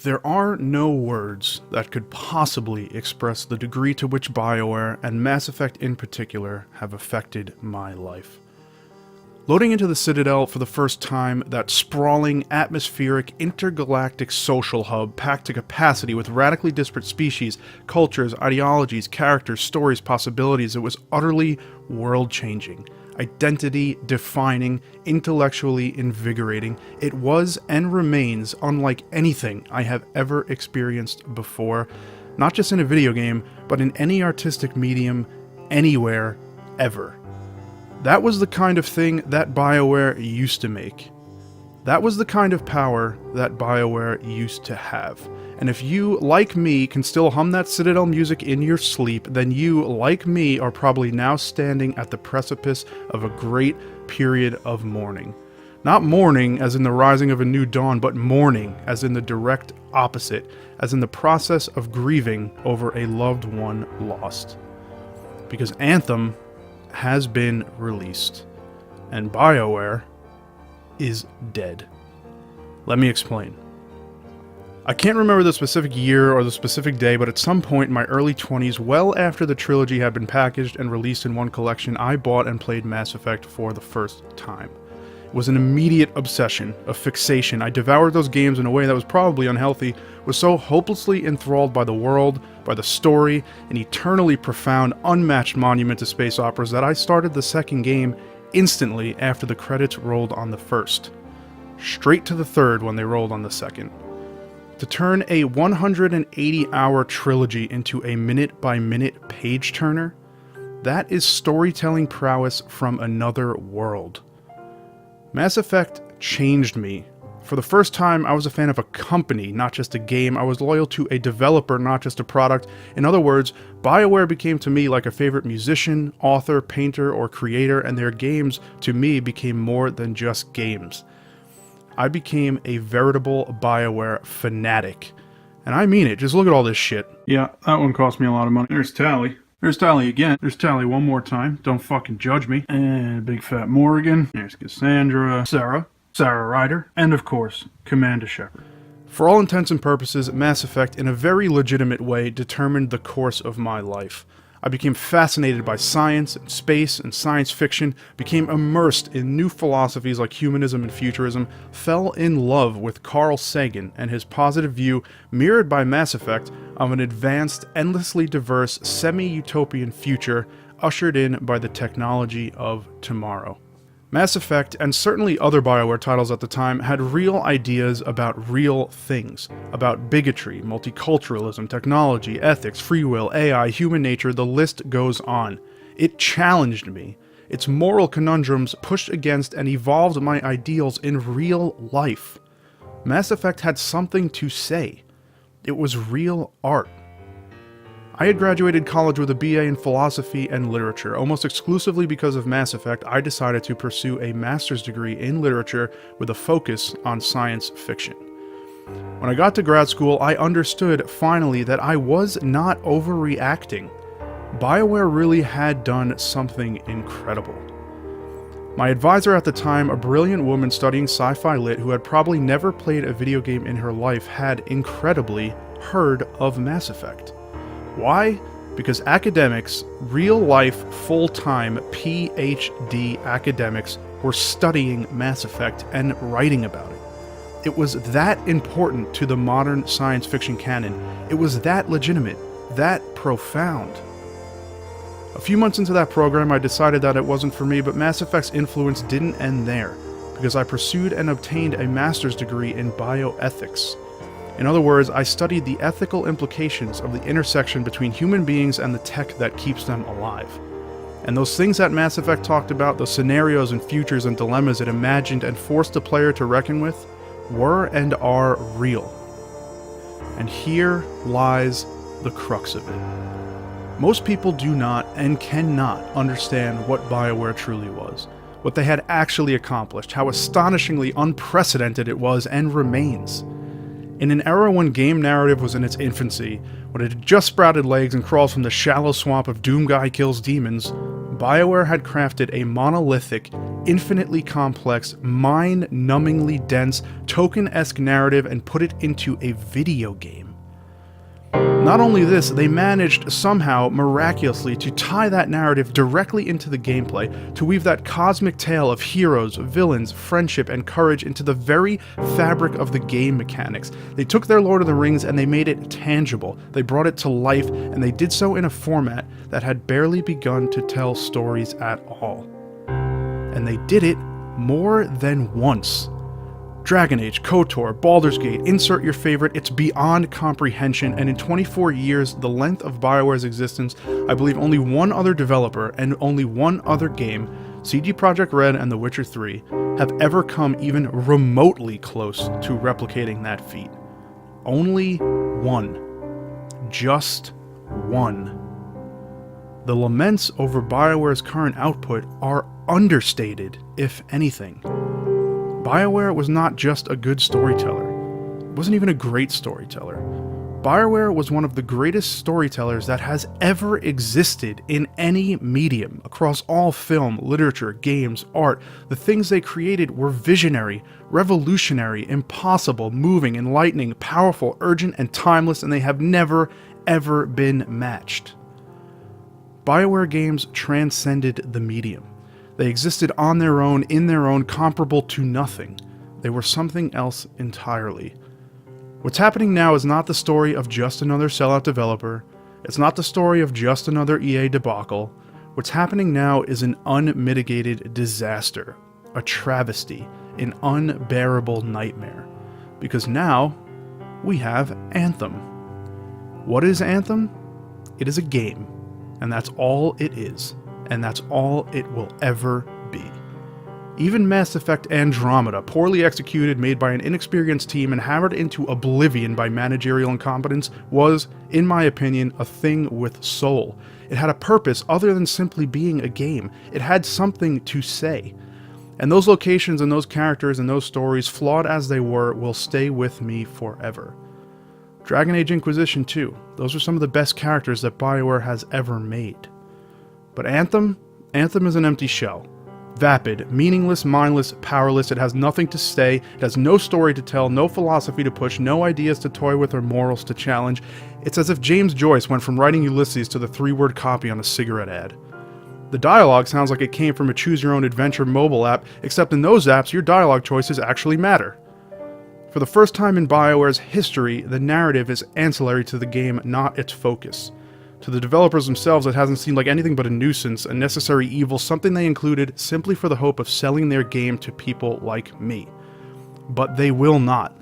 There are no words that could possibly express the degree to which Bioware, and Mass Effect in particular, have affected my life. Loading into the Citadel for the first time, that sprawling, atmospheric, intergalactic social hub packed to capacity with radically disparate species, cultures, ideologies, characters, stories, possibilities, it was utterly world-changing. Identity-defining, intellectually invigorating, it was and remains unlike anything I have ever experienced before, not just in a video game, but in any artistic medium, anywhere, ever. That was the kind of thing that Bioware used to make. That was the kind of power that Bioware used to have. And if you, like me, can still hum that Citadel music in your sleep, then you, like me, are probably now standing at the precipice of a great period of mourning. Not mourning as in the rising of a new dawn, but mourning as in the direct opposite, as in the process of grieving over a loved one lost. Because Anthem has been released, and Bioware is dead. Let me explain. I can't remember the specific year or the specific day, but at some point in my early 20s, well after the trilogy had been packaged and released in one collection, I bought and played Mass Effect for the first time. It was an immediate obsession, a fixation. I devoured those games in a way that was probably unhealthy, was so hopelessly enthralled by the world, by the story, an eternally profound, unmatched monument to space operas that I started the second game instantly after the credits rolled on the first. Straight to the third when they rolled on the second. To turn a 180-hour trilogy into a minute-by-minute page-turner, that is storytelling prowess from another world. Mass Effect changed me. For the first time, I was a fan of a company, not just a game. I was loyal to a developer, not just a product. In other words, Bioware became to me like a favorite musician, author, painter, or creator, and their games, to me, became more than just games. I became a veritable Bioware fanatic. And I mean it, just look at all this shit. Yeah, that one cost me a lot of money. There's Tally. There's Tally again. There's Tally one more time. Don't fucking judge me. And Big Fat Morgan. There's Cassandra. Sarah Ryder. And of course, Commander Shepard. For all intents and purposes, Mass Effect, in a very legitimate way, determined the course of my life. I became fascinated by science and space and science fiction, became immersed in new philosophies like humanism and futurism, fell in love with Carl Sagan and his positive view, mirrored by Mass Effect, of an advanced, endlessly diverse, semi-utopian future ushered in by the technology of tomorrow. Mass Effect, and certainly other Bioware titles at the time, had real ideas about real things. About bigotry, multiculturalism, technology, ethics, free will, AI, human nature, the list goes on. It challenged me. Its moral conundrums pushed against and evolved my ideals in real life. Mass Effect had something to say. It was real art. I had graduated college with a BA in philosophy and literature. Almost exclusively because of Mass Effect, I decided to pursue a master's degree in literature with a focus on science fiction. When I got to grad school, I understood, finally, that I was not overreacting. Bioware really had done something incredible. My advisor at the time, a brilliant woman studying sci-fi lit who had probably never played a video game in her life, had, incredibly, heard of Mass Effect. Why? Because academics, real-life, full-time, PhD academics, were studying Mass Effect and writing about it. It was that important to the modern science fiction canon. It was that legitimate, that profound. A few months into that program, I decided that it wasn't for me, but Mass Effect's influence didn't end there, because I pursued and obtained a master's degree in bioethics. In other words, I studied the ethical implications of the intersection between human beings and the tech that keeps them alive. And those things that Mass Effect talked about, those scenarios and futures and dilemmas it imagined and forced the player to reckon with, were and are real. And here lies the crux of it. Most people do not and cannot understand what Bioware truly was, what they had actually accomplished, how astonishingly unprecedented it was and remains. In an era when game narrative was in its infancy, when it had just sprouted legs and crawled from the shallow swamp of Doom Guy Kills Demons, Bioware had crafted a monolithic, infinitely complex, mind-numbingly dense, token-esque narrative and put it into a video game. Not only this, they managed somehow, miraculously, to tie that narrative directly into the gameplay, to weave that cosmic tale of heroes, villains, friendship, and courage into the very fabric of the game mechanics. They took their Lord of the Rings and they made it tangible. They brought it to life, and they did so in a format that had barely begun to tell stories at all. And they did it more than once. Dragon Age, KOTOR, Baldur's Gate, insert your favorite, it's beyond comprehension, and in 24 years, the length of Bioware's existence, I believe only one other developer and only one other game, CD Projekt Red and The Witcher 3, have ever come even remotely close to replicating that feat. Only one. Just one. The laments over Bioware's current output are understated, if anything. Bioware was not just a good storyteller. It wasn't even a great storyteller. Bioware was one of the greatest storytellers that has ever existed in any medium, across all film, literature, games, art. The things they created were visionary, revolutionary, impossible, moving, enlightening, powerful, urgent, and timeless, and they have never, ever been matched. Bioware games transcended the medium. They existed on their own, in their own, comparable to nothing. They were something else entirely. What's happening now is not the story of just another sellout developer. It's not the story of just another EA debacle. What's happening now is an unmitigated disaster, a travesty, an unbearable nightmare. Because now, we have Anthem. What is Anthem? It is a game, and that's all it is. And that's all it will ever be. Even Mass Effect Andromeda, poorly executed, made by an inexperienced team and hammered into oblivion by managerial incompetence, was, in my opinion, a thing with soul. It had a purpose other than simply being a game. It had something to say. And those locations and those characters and those stories, flawed as they were, will stay with me forever. Dragon Age Inquisition 2, those are some of the best characters that Bioware has ever made. But Anthem is an empty shell. Vapid, meaningless, mindless, powerless, it has nothing to say, it has no story to tell, no philosophy to push, no ideas to toy with or morals to challenge. It's as if James Joyce went from writing Ulysses to the 3-word copy on a cigarette ad. The dialogue sounds like it came from a choose-your-own-adventure mobile app, except in those apps your dialogue choices actually matter. For the first time in Bioware's history, the narrative is ancillary to the game, not its focus. To the developers themselves, it hasn't seemed like anything but a nuisance, a necessary evil, something they included simply for the hope of selling their game to people like me. But they will not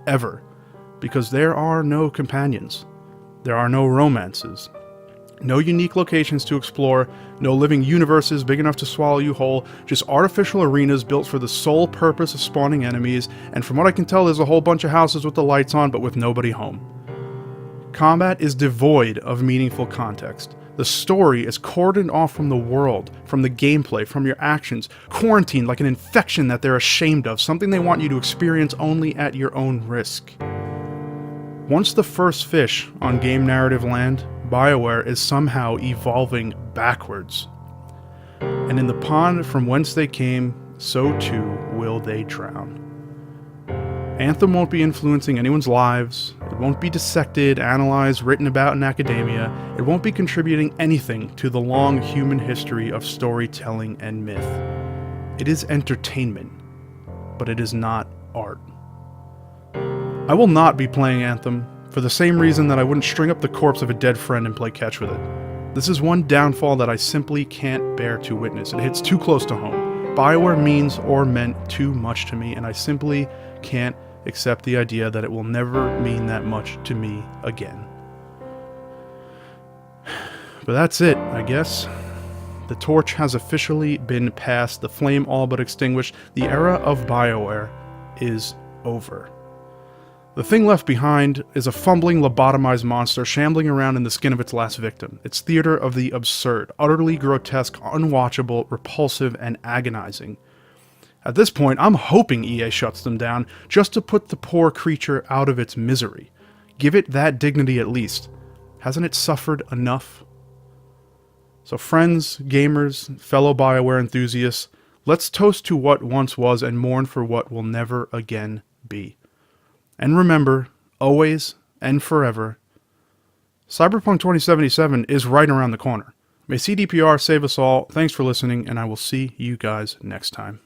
ever, because there are no companions. There are no romances. No unique locations to explore, no living universes big enough to swallow you whole, just artificial arenas built for the sole purpose of spawning enemies, and from what I can tell there's a whole bunch of houses with the lights on but with nobody home. Combat is devoid of meaningful context. The story is cordoned off from the world, from the gameplay, from your actions, quarantined like an infection that they're ashamed of, something they want you to experience only at your own risk. Once the first fish on game narrative land, Bioware is somehow evolving backwards. And in the pond from whence they came, so too will they drown. Anthem won't be influencing anyone's lives, it won't be dissected, analyzed, written about in academia, it won't be contributing anything to the long human history of storytelling and myth. It is entertainment, but it is not art. I will not be playing Anthem, for the same reason that I wouldn't string up the corpse of a dead friend and play catch with it. This is one downfall that I simply can't bear to witness. It hits too close to home. Bioware means or meant too much to me, and I simply can't accept the idea that it will never mean that much to me again. But that's it, I guess. The torch has officially been passed, the flame all but extinguished, the era of Bioware is over. The thing left behind is a fumbling, lobotomized monster shambling around in the skin of its last victim. It's theater of the absurd, utterly grotesque, unwatchable, repulsive, and agonizing. At this point, I'm hoping EA shuts them down, just to put the poor creature out of its misery. Give it that dignity at least. Hasn't it suffered enough? So friends, gamers, fellow Bioware enthusiasts, let's toast to what once was and mourn for what will never again be. And remember, always and forever, Cyberpunk 2077 is right around the corner. May CDPR save us all. Thanks for listening, and I will see you guys next time.